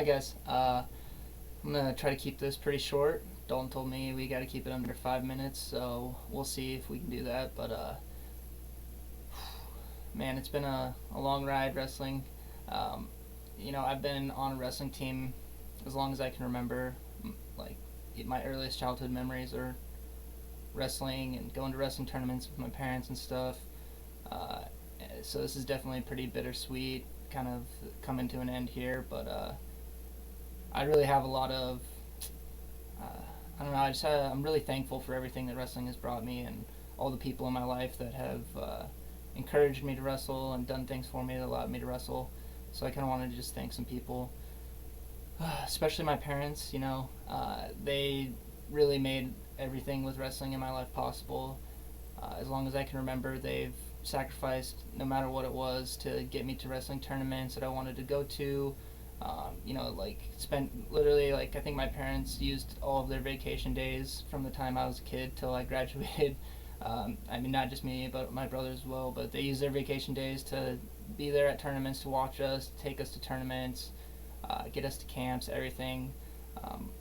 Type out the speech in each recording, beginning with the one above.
Hi guys. I'm gonna try to keep this pretty short. Dalton told me we got to keep it under 5 minutes, so we'll see if we can do that. But man, it's been a long ride wrestling. Um, I've been on a wrestling team as long as I can remember. Like my earliest childhood memories are wrestling and going to wrestling tournaments with my parents and stuff. Uh, so this is definitely pretty bittersweet, kind of coming to an end here. But I really have a lot of uh, I don't know. I'm really thankful for everything that wrestling has brought me and all the people in my life that have encouraged me to wrestle and done things for me that allowed me to wrestle. So I kind of wanted to just thank some people, especially my parents. They really made everything with wrestling in my life possible. As long as I can remember, they've sacrificed no matter what it was to get me to wrestling tournaments that I wanted to go to. Like spent literally like I think my parents used all of their vacation days from the time I was a kid till I graduated. I mean, not just me, but my brothers as well. But they used their vacation days to be there at tournaments, to watch us, take us to tournaments, get us to camps, everything.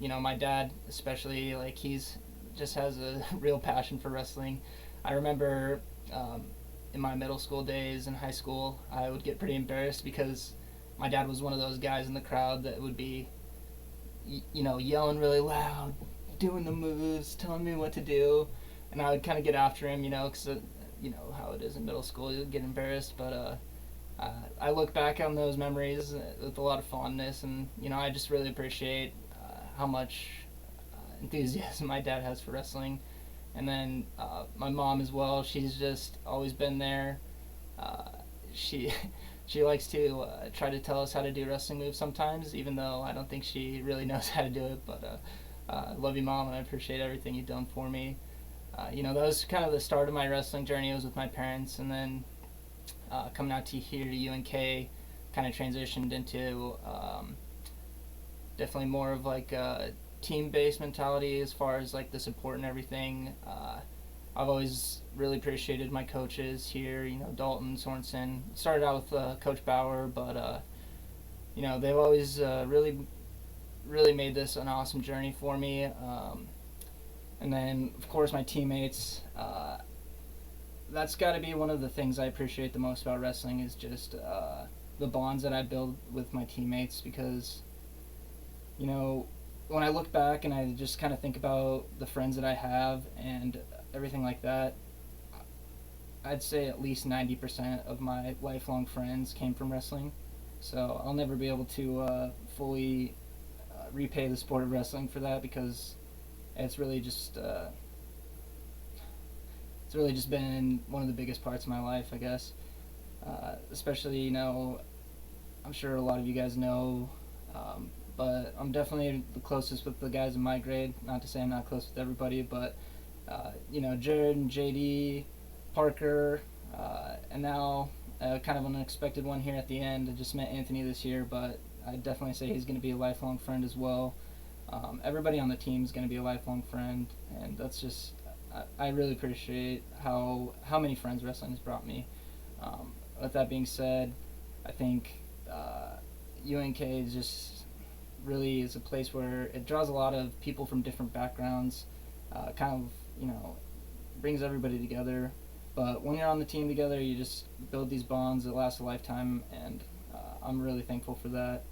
My dad especially, like he's just has a real passion for wrestling. I remember um, in my middle school days and high school, I would get pretty embarrassed because my dad was one of those guys in the crowd that would be, yelling really loud, doing the moves, telling me what to do, and I would kind of get after him, because you know how it is in middle school, you get embarrassed, but I look back on those memories with a lot of fondness, and I just really appreciate how much enthusiasm my dad has for wrestling, and then my mom as well. She's just always been there. Uh, she she likes to try to tell us how to do wrestling moves sometimes, even though I don't think she really knows how to do it. But I love you, mom, and I appreciate everything you've done for me. That was kind of the start of my wrestling journey. It was with my parents, and then coming out to here to UNK, kind of transitioned into definitely more of like a team-based mentality as far as like the support and everything. I've always really appreciated my coaches here. Dalton Sorensen. Started out with Coach Bauer, but they've always really made this an awesome journey for me. And then of course my teammates. That's got to be one of the things I appreciate the most about wrestling is just the bonds that I build with my teammates because when I look back and I just kind of think about the friends that I have and everything like that, I'd say at least 90% of my lifelong friends came from wrestling. So I'll never be able to fully repay the sport of wrestling for that because it's really just been one of the biggest parts of my life, I guess. Especially, I'm sure a lot of you guys know, but I'm definitely the closest with the guys in my grade. Not to say I'm not close with everybody, but Jared and JD, Parker, and now kind of an unexpected one here at the end. I just met Anthony this year, but I'd definitely say he's going to be a lifelong friend as well. Everybody on the team is going to be a lifelong friend, and that's just I really appreciate how many friends wrestling has brought me. With that being said, I think UNK is just really is a place where it draws a lot of people from different backgrounds, kind of brings everybody together. But when you're on the team together, you just build these bonds that last a lifetime, and I'm really thankful for that.